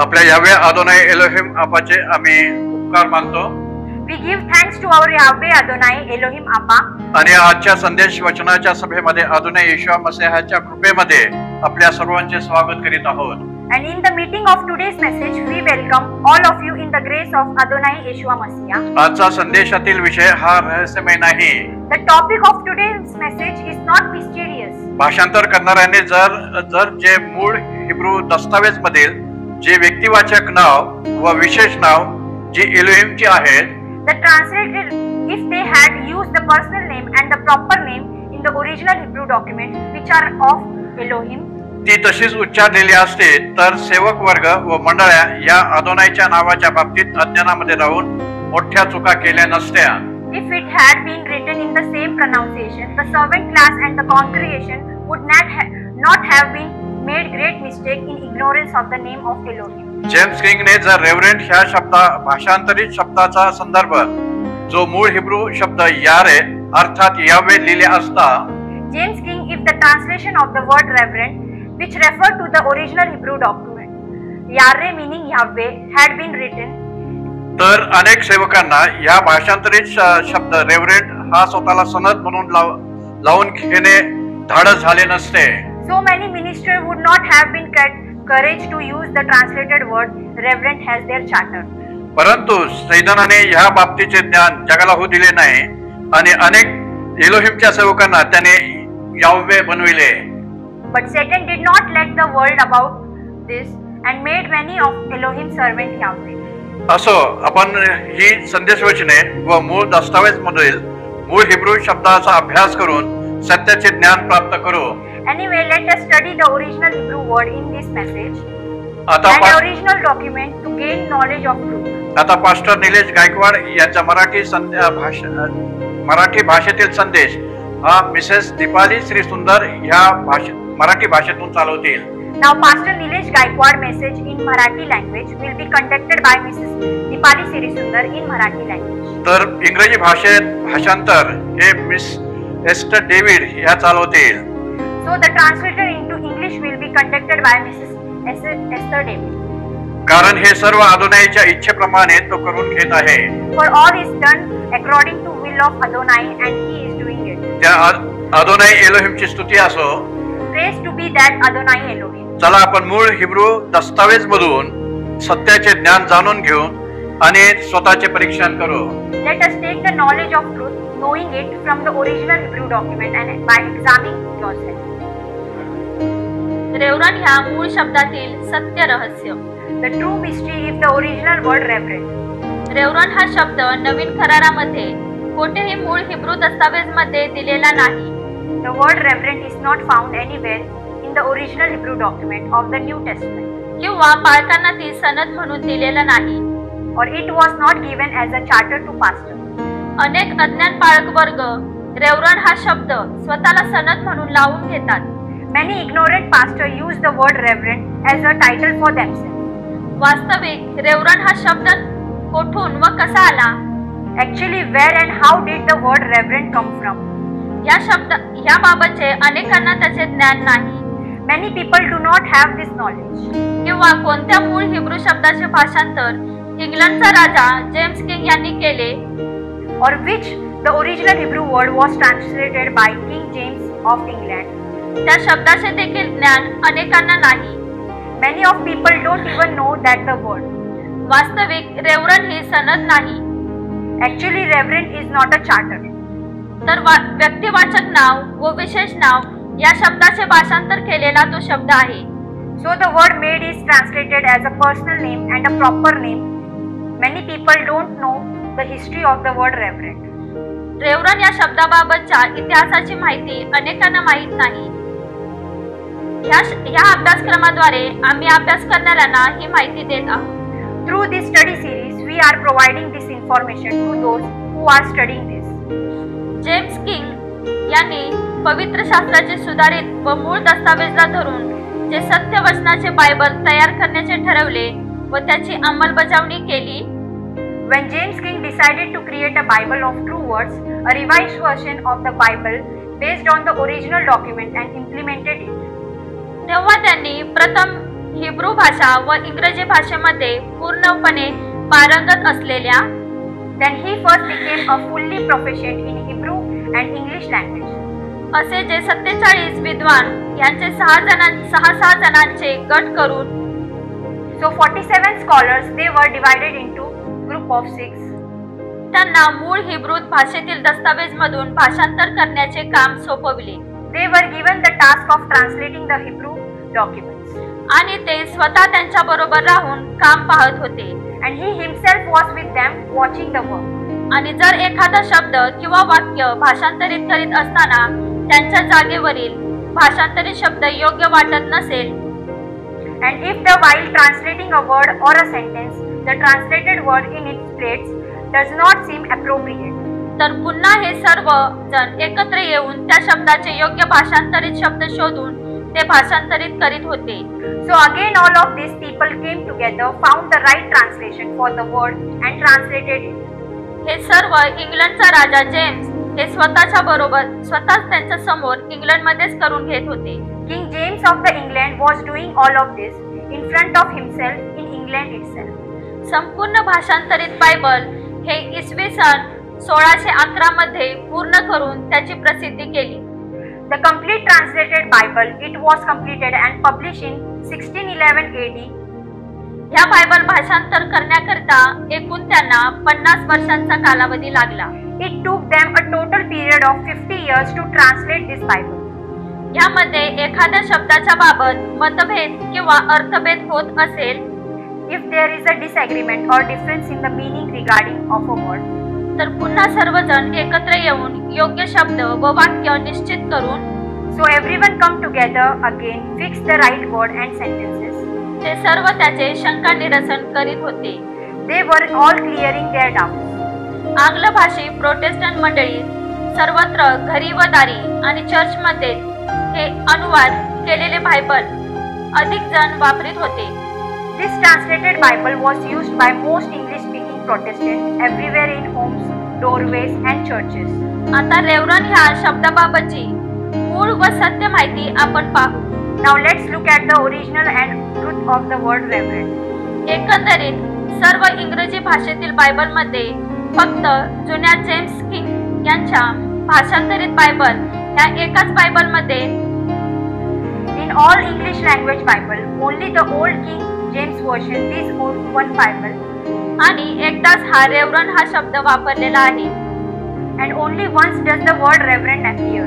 आपल्या यावे अदोनाई एलोहिम आपाचे आम्ही उपकार मानतो. We give thanks to our Yahweh Adonai Elohim Abba. आणि आजच्या संदेश वचनाच्या सभेमध्ये अदोनाई येशूआ मसीहाच्या कृपेमध्ये आपल्या सर्वांचे स्वागत करीत आहोत. And in the meeting of today's message, we welcome all of you in the grace of Adonai Yeshua Messiah. आजचा संदेशातील विषय हा रहस्यमय नाही. The topic of today's message is not mysterious. भाषांतर करणाऱ्याने जर जे मूळ हिब्रू दस्तावेज मधील जे व्यक्तिवाचक नाव व विशेष नाव जी एलोहिमची आहेत, the translated, if they had used the personal name and the proper name in the original Hebrew document, which are of Elohim, ती तशीच उच्चारलेली असते तर सेवक वर्ग व मंडळ्या या अदोनाईच्या नावाच्या बाबतीत अज्ञानामध्ये राहून मोठ्या चुका केल्या नसत्या. If it had been written in the same pronunciation, the servant class and the congregation would not have been made great mistake in ignorance of the name of Elohim. James किंगने जर रेव्हरंट ह्या भाषांतरित शब्दाचा संदर्भ जो मूळ Hebrew शब्द यारे अर्थात यावे लिहिले असता, James King, if the translation of the word reverend, which referred to the original Hebrew document, Yahweh meaning Yahweh, had been written, तर अनेक सेवकांना या भाषांतरित शब्द रेव्हरंट हा स्वतःला सनद म्हणून लावून घेणे धाडस झाले नसते. So many ministers would not have been courage to use the translated word reverend as their charter. परंतु सैतानाने ह्या बाबतीचे ज्ञान जगाला होऊ दिले नाही आणि अनेक एलोहिमच्या सेवकांना त्याने यावे बनविले. But Satan did not let the world about this and made many of Elohim servant Yahweh. असो, आपण ही संदेश वचने व मूळ दस्तावेज मधील मूळ हिब्रू शब्दाचा अभ्यास करून सत्याचे ज्ञान प्राप्त करू. Anyway, let us study the original Hebrew word in this message and the original document to gain knowledge of truth. आता पास्टर निलेश गायकवाड यांचा मराठी भाषेतील संदेश हा मिसेस दीपाली श्री सुंदर ह्या मराठी भाषेतून चालवतील. Now Pastor Nilesh Gaikwad message in Marathi language will be conducted by Mrs. Dipali Sirisundar in Marathi language. तर इंग्रजी भाषेत भाषांतर हे मिस एस्टर डेव्हिड ह्या चालवतील. So the translator into English will be conducted by Mrs. Esther David. कारण हे सर्व अदोनाईच्या इच्छेप्रमाणे तो करून घेत आहे. For all is done according to will of Adonai and he is doing it. त्या अदोनाई एलोहिमची स्तुती असो. Praise to be that Adonai Elohim. चला आपण मूळ हिब्रू दस्तावेज मधून सत्याचे ज्ञान जाणून घेऊन आणि स्वतःचे परीक्षण करू. Let us take the knowledge of truth, knowing it from the original Hebrew document and by examining yourself. Reverend ह्या मूळ शब्दातील सत्य रहस्य. The true mystery is the original word reverend. Reverend हा शब्द नवीन करारामध्ये कोठेही मूळ हिब्रू दस्तावेजमध्ये दिलेला नाही. The word reverend is not found anywhere in the original Hebrew document of the New Testament. किंवा पाळकांना ती सनद म्हणून दिलेला नाही. Or it was not given as a charter to pastor. अनेक अज्ञान पाळक वर्ग रेव्हरंड हा शब्द स्वतःला सनद म्हणून लावून घेतात. Many ignorant pastors use the word reverend as a title for themselves. वास्तविक रेव्हरंड हा शब्द कोठून व कसा आला? Actually, where and how did the word reverend come from? या बाबतचे अनेकांना त्याचे ज्ञान नाही. Many people do not have this knowledge. किंवा कोणत्या मूळ हिब्रू शब्दाचे भाषांतर इंग्लंडचा राजा जेम्स किंग यांनी केले, or which the original Hebrew word was translated by King James of England. त्या शब्दाचे देखील ज्ञान अनेकांना नाही. Many of people don't even know that the word. वास्तविक रेव्हरंड ही सनद नाही. Actually, reverend is not a charter. तर व्यक्तिवाचक नाव व विशेष नाव या शब्दाचे भाषांतर केलेला तो शब्द आहे. So the word made is translated as a personal name and a proper name. Many people don't know the history of the word reverend. Reverend या शब्दाबाबतच्या इतिहासाची माहिती अनेकांना माहित नाही. या अभ्यासक्रमाद्वारे आम्ही अभ्यास करणाऱ्यांना ही माहिती देत आहोत. Through this study series, we are providing this information to those who are studying this. James king यांनी पवित्र शास्त्राचे सुधारित व मूळ दस्तावेजला धरून जे सत्य वचनाचे बायबल तयार करण्याचे ठरवले व त्याची अंमलबजावणी केली. When James King decided to create a Bible of true words, a revised version of the Bible based on the original document and implemented it. तेव्हा त्यांनी प्रथम हिब्रू भाषा व इंग्रजी भाषेमध्ये पूर्णपणे पारंगत असलेल्या, Then he first became a fully proficient in Hebrew and English language. असे जे 47 विद्वान यांचे 6 जणांचे गट करून, So 47 scholars, they were divided into group of 6. त्यांना मूळ हिब्रू भाषेतील दस्तावेज मधून भाषांतर करण्याचे काम सोपविले. They were given the task of translating the Hebrew documents. आणि ते स्वतः त्यांच्या बरोबर राहून काम पाहत होते. And he himself was with them watching the work. आणि जर एखादा शब्द किंवा वाक्य भाषांतरित करीत असताना त्यांच्या जागेवरील भाषांतरित शब्द योग्य वाटत नसेल, And if while translating a word or a sentence, the translated word in its place does not seem appropriate, तर पुन्हा हे सर्व जण एकत्र येऊन त्या शब्दाचे योग्य भाषांतरित शब्द शोधून ते भाषांतरित करीत होते. So again all of these people came together, found the right translation for the word and translated it. हे सर्व इंग्लंडचा राजा जेम्स हे स्वतःच त्यांच्या समोर इंग्लंडमध्येच करून घेत होते. King James of the England was doing all of this in front of himself in England itself. संपूर्ण भाषांतरित बायबल हे इसवी सन 1611 मध्ये पूर्ण करून त्याची प्रसिद्धी केली. The complete translated Bible, it was completed and published in 1611 AD. ह्या बायबल भाषांतर करण्याकरिता एकूण त्यांना 50 वर्षांचा कालावधी लागला. It took them a total period of 50 years to translate this Bible. यामध्ये एखाद्या शब्दाच्या बाबत मतभेद किंवा अर्थभेद होत असेल, if there is a disagreement or difference in the meaning regarding of a word, तर पुन्हा सर्वजण एकत्र येऊन योग्य शब्द व वाक्य निश्चित करून, so everyone come together again, fix the right word and sentences. ते सर्व त्याचे शंका निरसन करीत होते. They were all clearing their doubts. आंग्ल भाषी प्रोटेस्टंट मंडळी सर्वत्र घरी व दारी आणि चर्चमध्ये हे अनुवाद केलेले बायबल अधिक जण वापरीत होते. This translated Bible was used by most English-speaking Protestants everywhere in homes, doorways and churches. आता रेव्हरंड ह्या शब्दाबाबतची मूळ व सत्य माहिती आपण पाहू. Now let's look at the original and truth of the word reverend. एकंदरीत सर्व इंग्रजी भाषेतील बायबलमध्ये फक्त जुन्या जेम्स किंग यांच्या भाषांतरित बायबल ह्या एकाच बायबलमध्ये, in all English language Bible, only the old King James version, this one Bible, आणि एकदाच हा रेव्हरंड हा शब्द वापरलेला आहे. And only once does the word reverend appear.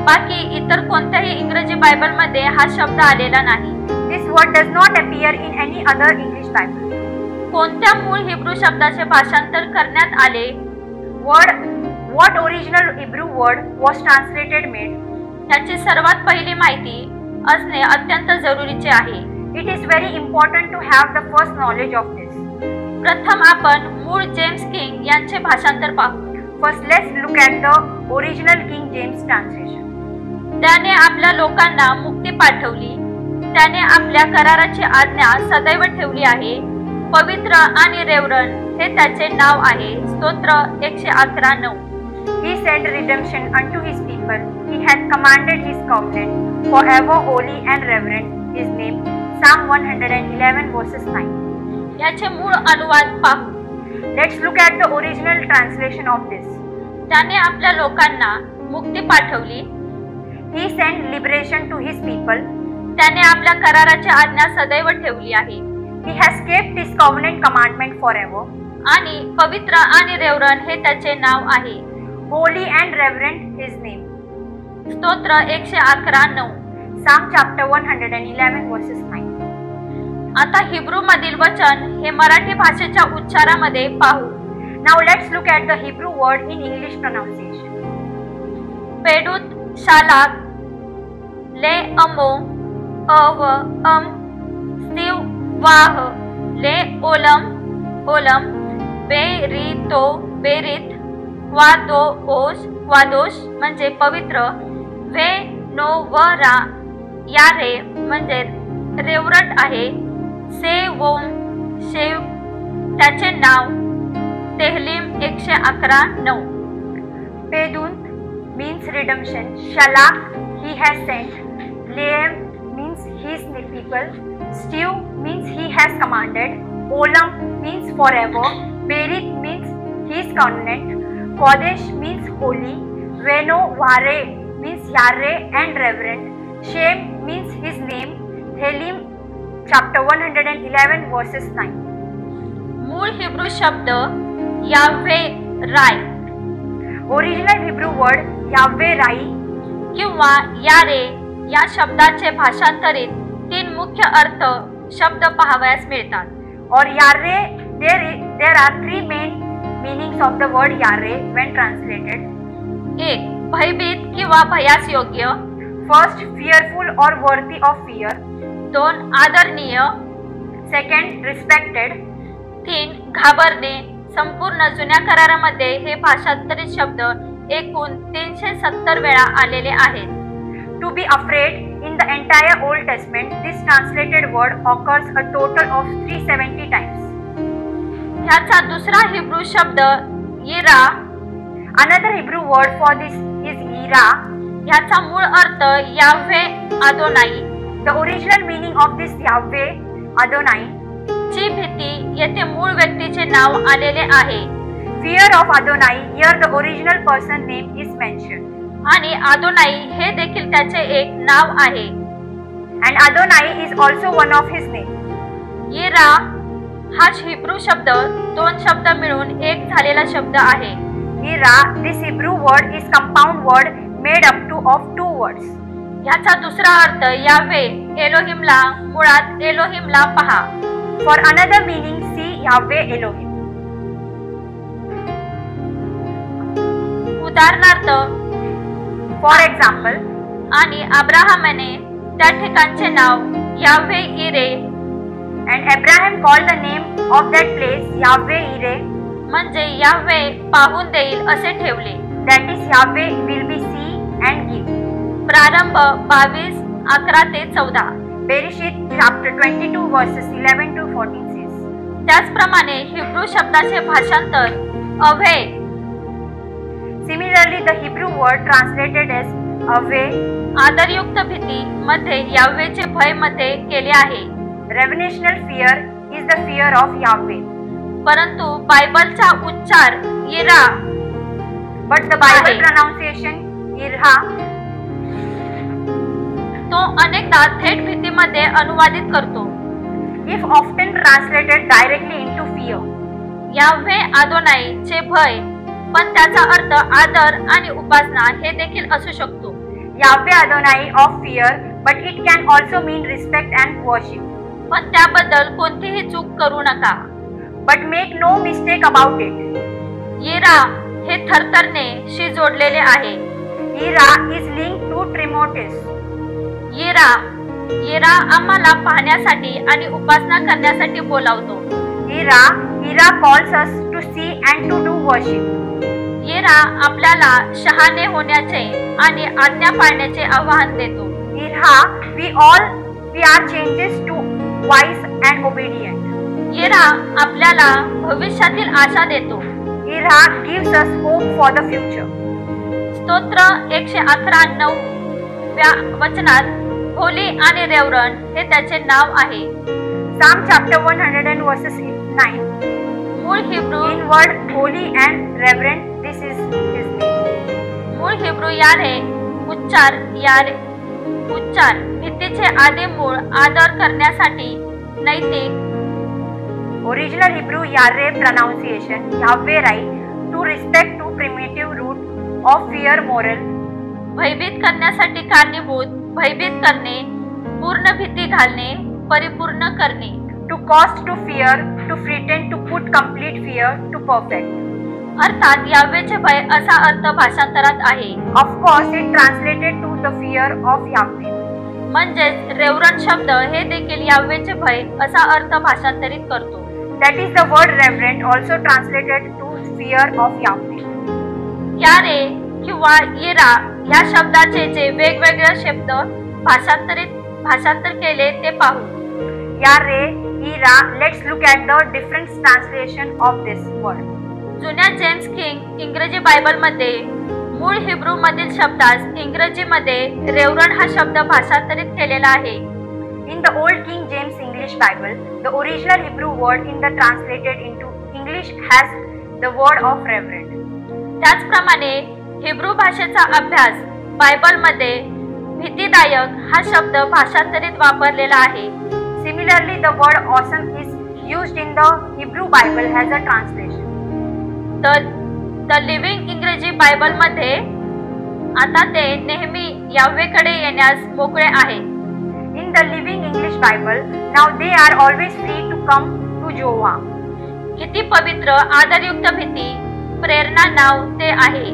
बाकी इतर कोणत्याही इंग्रजी बायबलमध्ये हा शब्द आलेला नाही. This word does not appear in any other English Bible. कोणत्या मूळ हिब्रू शब्दाचे भाषांतर करण्यात आले, what original Hebrew word was translated made, याची सर्वात पहिली माहिती असणे अत्यंत जरुरीचे आहे. It is very important to have the first knowledge of this. प्रथम आपण मूळ जेम्स किंग यांचे भाषांतर पाहू. First let's look at the original King James translation. त्याने आपल्या लोकांना मुक्ती पाठवली. त्याने आपल्या कराराची आज्ञा सदैव ठेवली आहे. पवित्र आणि रेव्हरंड हे त्याचे नाव आहे. स्तोत्र 111:9. He sent redemption unto his people. He hath commanded his covenant. Forever holy and reverend his name. Psalm 111 verses 9. याचे मूळ अनुवाद पाहू. Let's look at the original translation of this. त्याने आपल्या लोकांना मुक्ती पाठवली. He sent liberation to his people. त्याने आपल्या कराराची आज्ञा सदैव ठेवली आहे. He has kept his covenant commandment forever. आणि पवित्र आणि रेव्हरंड हे त्याचे नाव आहे. Holy and reverend his name. स्तोत्र 111:9. Psalm chapter 111 verses 9. आता हिब्रू मधील वचन हे मराठी भाषेच्या उच्चारामध्ये पाहू. Now let's look at the Hebrew word in English pronunciation. पेडूत शालाक ले अमो अव अम स्तीव वाह ले ओलम ओलम बेरितो बेरित वादो ओश वादोश म्हणजे पवित्र, वे नो व रा यारे म्हणजे रेव्हरंड आहे. से वोम शेव त्याचे नाव. तेहलीम 111:9. Pedunt means redemption. Shalak he has sent. Leem means his people. Stew means he has commanded. Olam means forever. Berith means his covenant. Kodesh means holy. Veno Vare means Yahweh and reverend. Shem means his name. Helim chapter 111 verses 9. मूळ Hebrew शब्द याव्हे Rai, Original Hebrew word Yahweh Rai किंवा यारे या शब्दाचे भाषांतरित 3 मुख्य अर्थ शब्द पाहावयास मिळतात. or Yahweh. There are 3 main meanings of the word Yahweh when translated. 1. भयभीत किंवा भयास योग्य. First, fearful or worthy of fear. 2. आदरणीय. Second, respected. 3. घाबरणे. संपूर्ण जुन्या करारामध्ये हे भाषांतरित शब्द एकूण 370 वेळा आलेले आहेत. To be afraid. In the entire Old Testament, this translated word occurs a total of 370 times. ह्याचा दुसरा हिब्रू शब्द यिरा. Another Hebrew word for this is Yira. ह्याचा मूळ अर्थ याव्हे आदोनाई. The original meaning of this Yahweh Adonai. ची भीती येथे मूळ व्यक्तीचे नाव आलेले आहे. Fear of Adonai. Here the original person name is mentioned. आणि आदोनाई हे देखील त्याचे एक नाव आहे. And Adonai is also one of his name. यिरा हा हिब्रू शब्द 2 शब्द मिळून एक झालेला शब्द आहे. Yira, this Hebrew word is compound word made up of 2 words. ह्याचा दुसरा अर्थ यावे एलोहिमला, मुळात एलोहिमला पहा. For another meaning, see Yahweh Elohim. उदाहरणार्थ, For example, आणि अब्राहमाने त्या ठिकाणचे नाव यावे इरे, and Abraham called the name of that place Yahweh Yireh. म्हणजे यावे पाहून देईल असे ठेवले. That is Yahweh will be see and give. प्रारंभ 22:11 ते 14. Bereshit chapter 22 verses 11 to 14 says. त्याचप्रमाणे हिब्रू शब्दाचे भाषांतर अव्हे. Similarly, the Hebrew word translated as Aveh, आदरयुक्त भीती मध्ये यावेचे भय मध्ये केले आहे. revelational fear is the fear of Yahweh. परंतु बायबलचा उच्चार यिरा, But the Bible आहे. pronunciation Yirah, तो अनेकदा थेट भीतीमध्ये अनुवादित करतो. if often translated directly into fear. याव्हे आदोनाई चे भय, पण त्याचा अर्थ आदर आणि उपासना हे देखील असू शकतो. Yahweh Adonai of fear, but it can also mean respect and worship. पण त्याबद्दल कोणतीही चूक करू नका. But make no mistake about it. यिरा हे थरथरणे शी जोडलेले आहे. Yirah is linked to Trimotis. यिरा आम्हाला पाहण्यासाठी आणि उपासना करण्यासाठी बोलावतो. Yirah calls us to see and to do worship. यिरा आपल्याला शहाणे होण्याचे आणि आज्ञा पाळण्याचे आवाहन देतो. Yirah, we are changes to wise and obedient. यिरा आपल्याला भविष्यातील आशा देतो. Yirah gives us hope for the future. स्तोत्र 111:9 व्या वचनात होली आणि रेवरंड हे त्याचे नाव आहे. Psalm chapter 100 verses 9. मूळ Hebrew In word holy and reverent, this is his name. मूळ हिब्रू यारे उच्चार भीतीचे आदी मूळ आदर करण्यासाठी नैतिक. Original Hebrew Yareh pronunciation Yahweh Rai, to respect to primitive root of fear moral. भयभीत करण्यासाठी कारणीभूत, भयभीत करणे, पूर्ण भीती घालणे, परिपूर्ण करणे. To cause to fear, to pretend to put complete fear to perfect. अर्थात यावेचे भय असा अर्थ भाषांतरात आहे. Of course, it translated to the fear of Yahweh. म्हणजेच रेवरंड शब्द हे देखील यावेचे भय असा अर्थ भाषांतरित करतो. That is the word reverent, also translated to fear of Yahweh. यारे किंवा यिरा या शब्दाचे जे वेगवेगळे शब्द भाषांतर केले ते पाहू. Yareh, Yirah, let's look at the different translation of this word. जुन्या जेम्स किंग इंग्रजी बायबलमध्ये मूळ हिब्रू मधील शब्दास इंग्रजीमध्ये रेवरंड हा शब्द भाषांतरित केलेला आहे. In the Old King James English Bible, the original Hebrew word in the translated into English has the word of reverend. त्याचप्रमाणे हिब्रू भाषेचा अभ्यास बायबलमध्ये भीतीदायक हा शब्द भाषांतरित वापरलेला आहे. Similarly, the word awesome is used in the Hebrew Bible as a translation. The living इंग्रजी बायबलमध्ये आता ते नेहमी यावेकडे येण्यास मोकळे आहे. In the Living English Bible, now they are always free to come to Jehovah. किती पवित्र आदरयुक्त भीती प्रेरणा नाव ते आहे.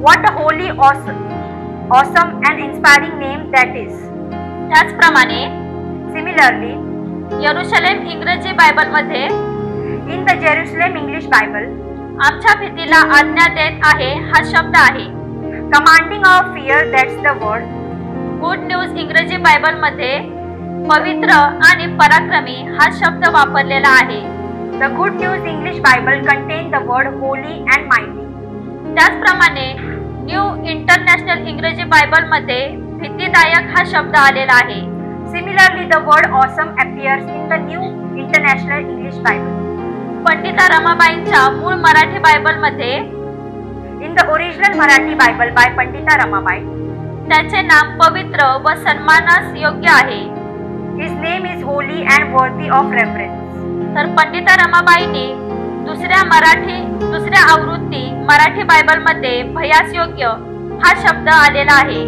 What a holy, awesome and inspiring name that is. त्याचप्रमाणे Similarly, यरुशलेम इंग्रजी बायबलमध्ये in the Jerusalem English Bible, आमच्या भीतीला आज्ञा देत आहे हा शब्द आहे. commanding our fear, that's the word. Good news इंग्रजी बायबलमध्ये पवित्र आणि पराक्रमी हा शब्द वापरलेला आहे. The Good News English Bible contains the word holy and mighty. त्याचप्रमाणे न्यू इंटरनॅशनल इंग्रजी बायबलमध्ये भीतीदायक हा शब्द आलेला आहे. Similarly, the word awesome appears in the New International English Bible. Pandita रमाबाईंच्या मूळ मराठी बायबलमध्ये In the original Marathi Bible by Pandita Ramabai, त्याचे नाम पवित्र व सन्मानास योग्य आहे. his name is holy and worthy of reverence. तर पंडिता रमाबाईंनी दुसऱ्या आवृत्ती मराठी बायबलमध्ये भयास योग्य हा शब्द आलेला आहे.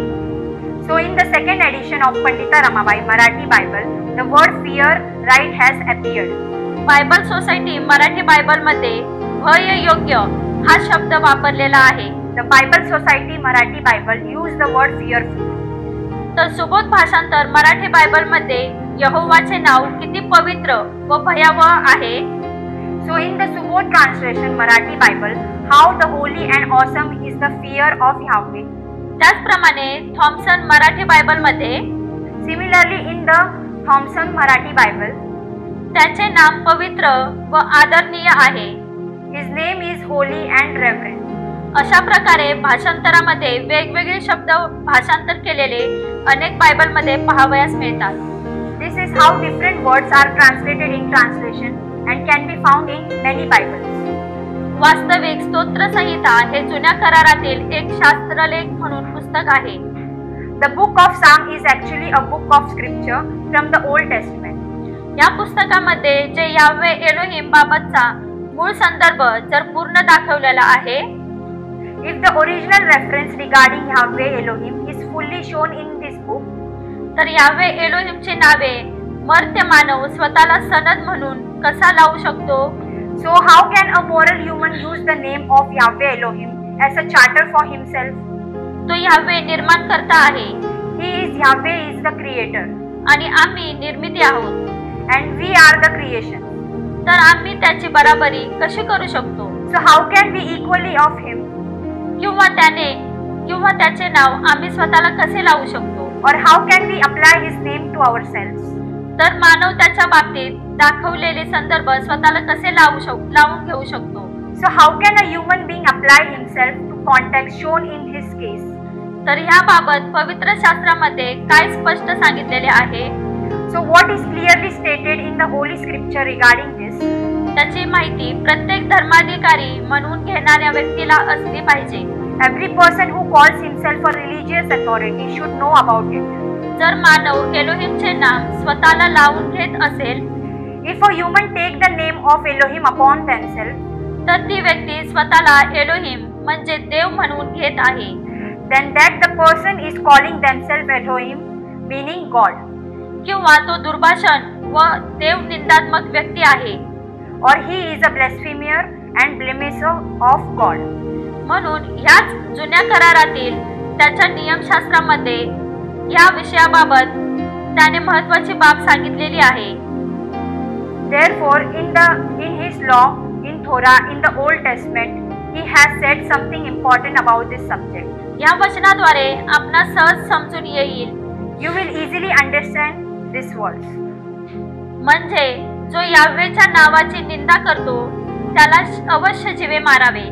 So in the second edition of Pandita Ramabai Marathi Bible, the word fear right has appeared. Bible society Marathi बायबलमध्ये भय योग्य हा शब्द वापरलेला आहे. The Bible Society Marathi Bible use the word fearful. तर सुबोध भाषांतर मराठी बायबलमध्ये यहोवाचे नाव किती पवित्र व भयावह आहे. So in the Subodh translation Marathi Bible, how the holy and awesome is the fear of Yahweh. त्याचप्रमाणे थॉम्सन मराठी बायबलमध्ये Similarly, in the Thomson Marathi Bible, त्याचे नाम पवित्र व आदरणीय आहे. his name is holy and reverend. अशा प्रकारे भाषांतरामध्ये वेगवेगळे शब्द भाषांतर केलेले अनेक बायबलमध्ये पाहावयास मिळतात. This is how different words are translated in translation and can be found in many Bibles. वास्तविक स्तोत्र संहिता हे जुन्या करारातील एक शास्त्रलेख म्हणून पुस्तक आहे. The book of Psalm is actually a book of scripture from the Old Testament. या पुस्तकामध्ये जे यावे एलोहिम बाबतचा मूळ संदर्भ जर पूर्ण दाखवलेला आहे. If the original reference regarding Yahweh Elohim is fully shown in this book, तर यावे एलोहिमची नावे मर्त्य मानव स्वतःला सनद म्हणून कसा लावू शकतो. so how can a moral human use the name of Yahweh Elohim as a charter for himself? तो यावे निर्माण करता आहे. Yahweh is the creator आणि आम्ही निर्मिती आहोत and we are the creation. तर आम्ही त्याची बराबरी कशी करू शकतो. So how can we equally of him? किंवा त्याचे नाव आम्ही स्वतःला कसे लावू शकतो. Or how can we apply his name to ourselves? तर मानव त्याच्या बाबतीत दाखवलेले संदर्भ स्वतःला कसे लावून घेऊ शकतो. So how can a human being apply himself to context shown in his case? तर ह्याबाबत पवित्र शास्त्रामध्ये काय स्पष्ट सांगितलेले आहे. So what is clearly stated in the Holy Scripture regarding this? त्याची माहिती प्रत्येक धर्माधिकारी म्हणून घेणाऱ्या व्यक्तीला असली पाहिजे. Every person who calls himself a religious authority should know about it. जर मानव एलोहिमचे नाम स्वतःला लावून घेत असेल, if a human take the name of Elohim upon themselves, तर ती व्यक्ती स्वतःला एलोहिम म्हणजे देव म्हणून घेत आहे. then that the person is calling themselves Elohim, meaning God. किंवा तो दुर्भाषण व देव निंदात्मक व्यक्ती आहे. or he is a blasphemer and blemisher of God. म्हणून ह्याच जुन्या करारातील त्याच्या नियमशास्त्रामध्ये या विषयाबाबत त्याने महत्त्वाची बाब सांगितलेली आहे. Therefore, in his law, in Torah, in the Old Testament, he has said something important about this subject. या वचनाद्वारे आपणास सहज समजून येईल. You will easily understand these words. म्हणजे जो यावेच्या नावाची निंदा करतो त्याला अवश्य जीवे मारावे.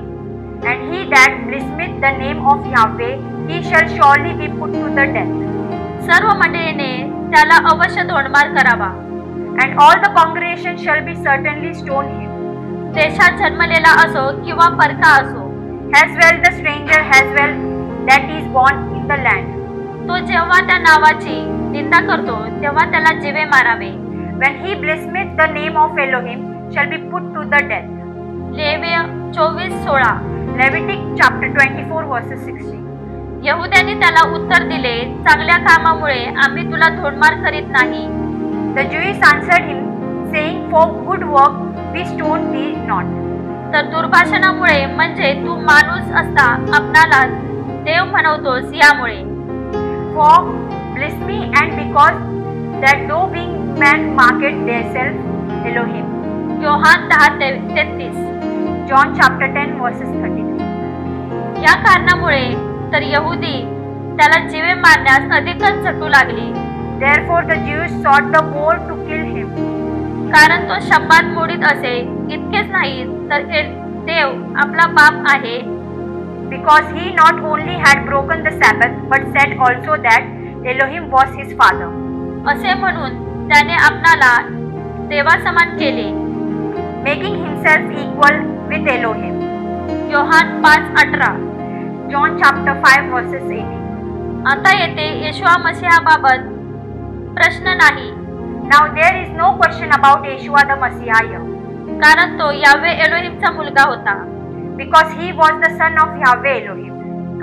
And he that blasphemeth the name of Yahweh, he shall surely be put to the death. सर्व मंडळीने त्याला अवश्य तोंडमार करावा. And all the congregation shall be certainly stone him. देशात जन्मलेला असो किंवा परका असो, As well the stranger as well that is born in the land. तो जेव्हा त्या नावाची निंदा करतो तेव्हा त्याला जीवे मारावे. When he blasphemeth the name of Elohim shall be put to the death. लेव्य 24:16. Levitic chapter 24 verses 16. यहुद्यांनी त्याला उत्तर दिले, चांगल्या कामामुळे आम्ही तुला धोंडमार करीत नाही. The Jews answered him, saying, For good work we stone thee not. तर दुर्भाषणामुळे म्हणजे तू माणूस असता आपणाला देव म्हणवतोस यामुळे. For blasphemy and because that though being man market themselves Elohim. Yohan 10:33. John chapter 10 verses 33. या कारणामुळे तर यहुदी त्याला जीवे मारण्यास अधिकच झटू लागले. Therefore the Jews sought the more to kill him. कारण तो शब्दात मोडीत असे. इतकेच नाही तर देव आपला बाप आहे. Because he not only had broken the Sabbath but said also that Elohim was his father. असे म्हणून त्याने आपणाला देवासमान केले. Making himself equal with Elohim. Yohan 5:18. John chapter 5 verses 18. आता येथे येशुआ मसीहाबाबत प्रश्न नाही. Now there is no question about Yeshua the Messiah. कारण तो यावे एलोहिमचा मुलगा होता. Because he was the son of Yahweh Elohim.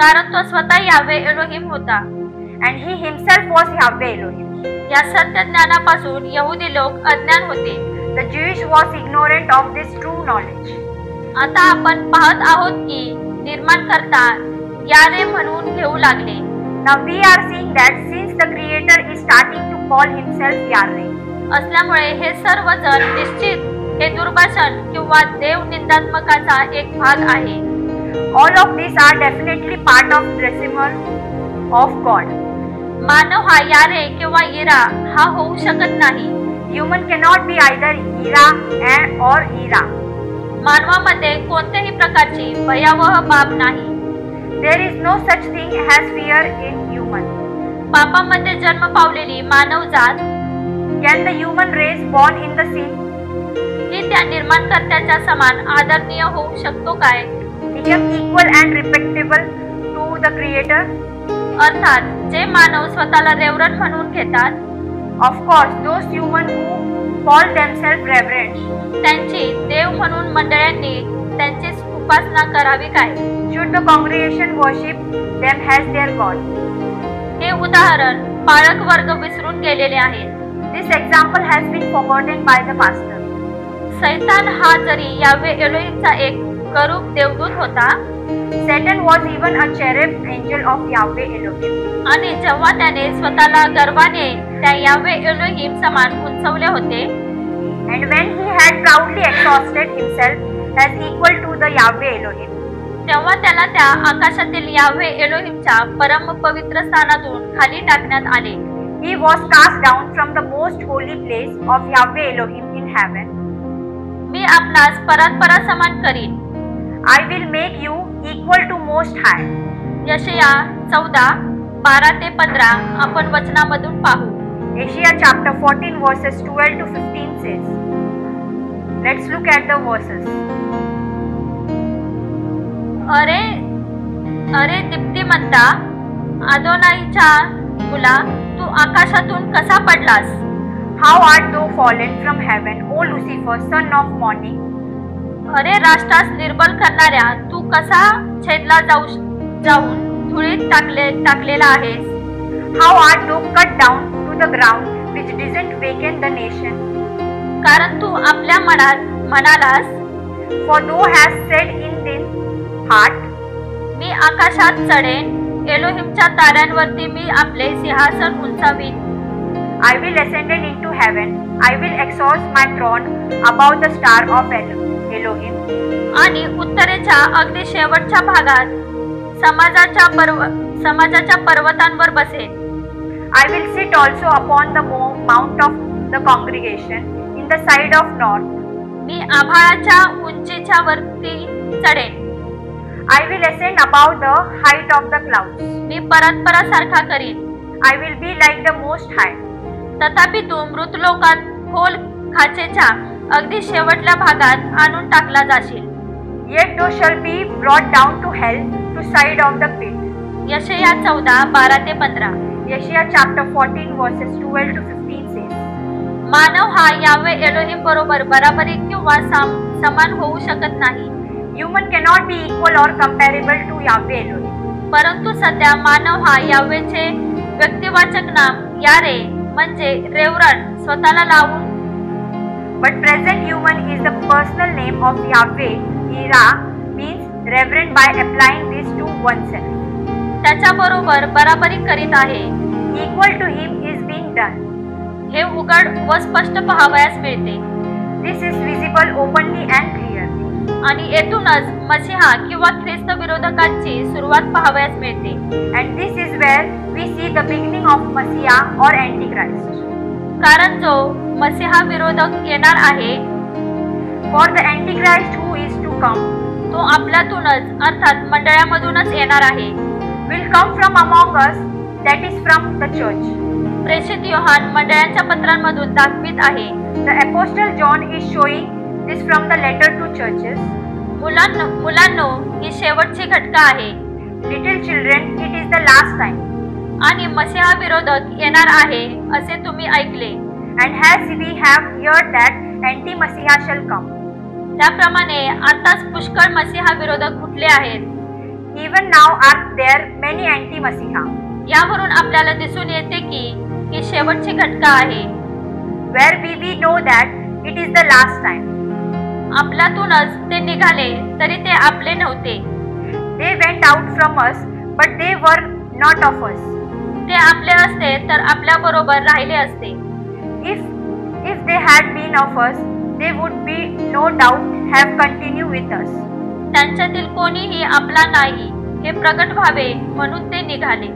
कारण तो स्वतः यावे एलोहिम होता. And he himself was Yahweh Elohim. या सत्य ज्ञानापासून यहुदी लोक अज्ञान होते. The Jews was ignorant of this true knowledge. आता आपण पाहत आहोत की निर्माणकर्ता यारे म्हणून घेऊ लागले. Now we are seeing that since the Creator is starting to call himself Yahweh. असल्यामुळे हे सर्वजण निश्चित हे दुर्भाषण किंवा देव निंदात्मकाचा एक भाग आहे. All of these are definitely part of blasphemy of God. मानव हा यारे किंवा इरा हा होऊ शकत नाही. Human cannot be either Ira or Ira. मानवामध्ये कोणत्याही प्रकारची भयावह बाब नाही. There is no such thing as fear in human. पापामध्ये जन्म पावलेली मानवजात Can the human race born in the sin ही त्या निर्माणकर्त्याच्या समान आदरणीय होऊ शकतो काय? become equal and respectable to the Creator? अर्थात जे मानव स्वतःला रेवरंट म्हणून घेतात, Of course, those human who call themselves reverent त्यांची देव म्हणून मंडळांनी त्यांची उपासना करावी काय? should the congregation worship them as their God. हे उदाहरण पाळक वर्ग विसरून गेलेले आहे. This example has been forgotten by the pastor. सैतान हा जरी यावे एलोहिमचा एक करूप देवदूत होता, Satan was even a cherub angel of Yahweh Elohim. आणि जेव्हा त्याने स्वतःला गर्वाने त्या यावे एलोहिम समान उंचवले होते, And when he had proudly exhausted himself as equal to the Yahweh Elohim, तेव्हा त्याला त्या आकाशातील यावे एलोहिमच्या परम पवित्र स्थानातून खाली टाकण्यात आले. he was cast down from the most holy place of Yahweh Elohim in heaven. मी आपणास परात्परा समान करीन. I will make you equal to Most High. यशया 14:12-15 आपण वचनामधून पाहू. Isaiah chapter 14 verses 12 to 15 says. Let's look at the verses. अरे दीप्तिमंता अदोनाईच्या मुला, तू आकाशातून कसा पडलास? How art thou fallen from heaven, O Lucifer, son of morning? अरे राष्ट्रास निर्बल करणाऱ्या, तू कसा छेदला जाऊन धुळीत टाकलेला आहेस? How art thou cut down to the ground, which didn't waken the nation? कारण तू आपल्या म्हणालास, For thou hast said in thy heart, मी आकाशात चढेन, एलोहिमच्या ताऱ्यांवरती मी आपले सिंहासन उंचावीन. I will ascend into heaven, I will exalt my throne above the star of Elohim. आणि उत्तरेच्या अगदी शेवटच्या भागात समाजाच्या पर्वतांवर बसेन. I will sit also upon the mount of the congregation in the side of north. मी आभाळाच्या उंचीच्या वरती चढेन. I will ascend above the height of the clouds. मी परस्परासारखा करीन. I will be like the Most High. तथापि तू मृतलोकात खोल खाचेच्या अगदी शेवटल्या भागात आणून टाकला जाशील. Yet thou shalt be brought down to hell, to side of the pit. यशया 14:12-15. Yeshaya chapter 14 verses 12 to 15 says, मानव हा यावे एलोहिम बरोबर बराबरी किंवा समान होऊ शकत नाही. Human cannot be equal or comparable to Yahweh Elohim. परंतु सध्या मानव हा यावेचे व्यक्तिवाचक नाम यारे म्हणजे रेवरंड स्वतःला लावून, But present human is the personal name of Yahweh. Yirah means reverend by applying this to oneself. त्याच्या बरोबर बराबरी करीत आहे. Equal to him is being done. हे उघड व स्पष्ट पाहावयास मिळते. This is visible openly and clearly. आणि येथूनच मसीहा किंवा ख्रिस्त विरोधकांची सुरुवात पाहावयास मिळते. And this is where we see the beginning of Messiah or Antichrist. कारण जो मसीहा विरोधक येणार आहे, For the Antichrist who is to come तो आपल्यातूनच अर्थात मंडळामधूनच येणार आहे. will come from among us, that is from the church. प्रेषित योहान मंडळांच्या पत्रांमधून दाखवित आहे. The Apostle John is showing this from the letter to churches. मुलांनो ही शेवटची घटका आहे. Little children, it is the last time. आणि मसीहा विरोधक येणार आहे असे तुम्ही ऐकले. And as we have heard that anti-Messiah shall come. त्याप्रमाणे आताच पुष्कळ मसीहा विरोधक उठले आहेत. Even now are there many anti-Messiah. यावरून आपल्याला दिसून येते की ही शेवटची घटका आहे. Where we know that it is the last time. आपल्यातूनच ते निघाले तरी ते आपले नव्हते. They went out from us, but they were not of us. ते आपले असते तर आपल्या बरोबर राहिले असते. If they had been of us, they would be no doubt have continued with us. त्यांच्यातील कोणीही आपला नाही हे प्रगट व्हावे म्हणून ते निघाले.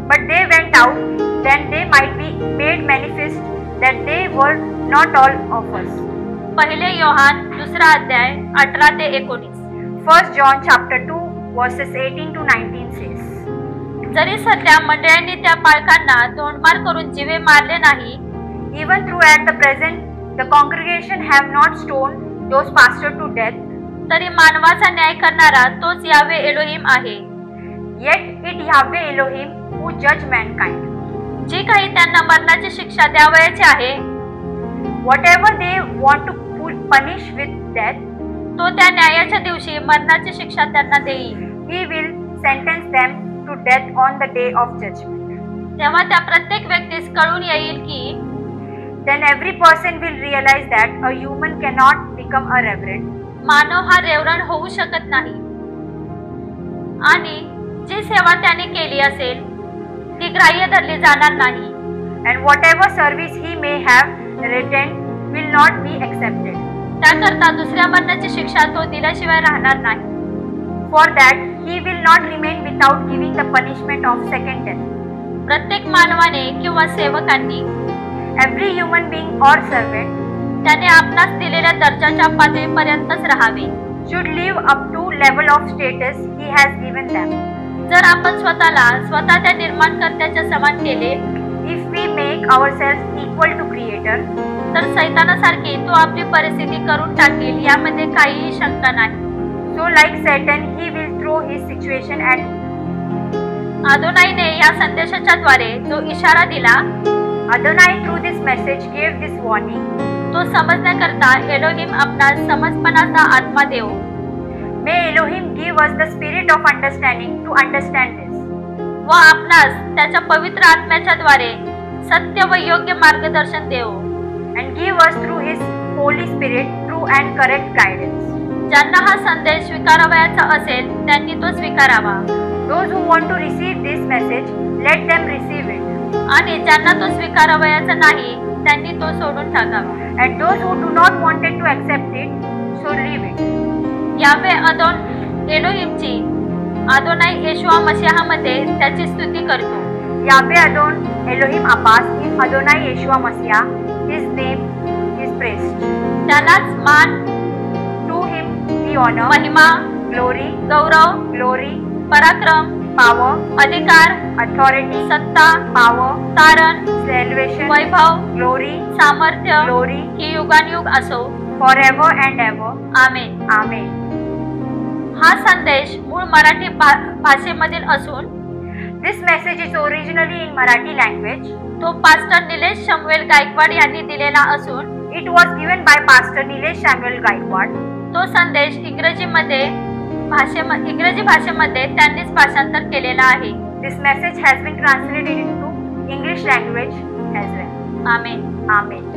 But they went out, then they might be made manifest that they were not all of us. पहिले Yohan 2:18-19. 1 John chapter 2 verses 18 to 19 says, जरी सध्या मंडळांनी त्या पालकांना धोंडमार करून जीवे मारले नाही, even through at the present the congregation have not stoned those pastored to death, तरी मानवाचा न्याय करणारा तोच यावे एलोहिम आहे. yet it Yahweh Elohim who judge mankind. जी काही त्यांना मरणाची शिक्षा द्यावयाची आहे, Whatever they want to punish with death, तो त्या न्यायाच्या दिवशी मरणाची शिक्षा त्यांना देईल. he will sentence them to death on the day of judgment. तेव्हा त्या प्रत्येक व्यक्तीस कळून येईल की Then every person will realize that a human cannot become a reverend. मानव हा रेवरंड होऊ शकत नाही आणि जी सेवा त्याने केली असेल ती ग्राह्य धरली जाणार नाही. And whatever service he may have rendered will not be accepted. त्याकरता दुसऱ्या मरणाची शिक्षा तो दिल्याशिवाय राहणार नाही. For that he will not remain without giving the punishment of second death. प्रत्येक मानवाने किंवा सेवकांनी Every human being or servant त्याने आपणास दिलेल्या दर्जाच्या पातळीपर्यंतच राहावे. should live up to level of status he has given them. जर आपण स्वतः त्या निर्माणकर्त्याच्या समान केले, If we make ourselves equal to Creator, तर सैतानासारखी तो आपली परिस्थिती करून टाकेल यामध्ये काहीही शंका नाही. so like Satan he will throw his situation at आदोनाईने या संदेशाच्या द्वारे जो इशारा दिला, Adonai through this message gave this warning. तो समजण्याकरता एलोहिम आपणास समजपणाचा आत्मा देव. May Elohim give us the spirit of understanding to understand this. व आपणास त्याच्या पवित्र आत्म्याच्या द्वारे सत्य व योग्य मार्गदर्शन देव. And give us through his Holy Spirit true and correct guidance. ज्यांना हा संदेश स्वीकारावयाचा असेल त्यांनी तो स्वीकारावा. Those who want to receive this message, let them receive it. आणि ज्यांना तो स्वीकारावयाचा नाही त्यांनी तो सोडून टाकावा. And those who do not want to accept it, so leave it. यावे अदोन एलोहिमची आदोनाई येशुआ मसीहामध्ये त्याची स्तुती करतो. Yahweh Adon Elohim Abbas in Adonai Yeshua Messiah, his name is praised. त्यालाच मान, To him the honor, Mahima, glory, Gaurav, glory, पराक्रम, power, अधिकार, authority, सत्ता, power, तारण, salvation, वैभव, glory, सामर्थ्य glory, ही युगानयुग असो. forever and ever. Amen. Amen. हा संदेश मूळ मराठी भाषेमधील असून This message is originally in Marathi language. तो पास्टर निलेश शमवेल गायकवाड यांनी दिलेला असून It was given by Pastor Nilesh Samuel Gaikwad. तो संदेश इंग्रजी भाषेमध्ये त्यांनीच भाषांतर केलेला आहे. This message has been translated into English language as well. Amen. Amen.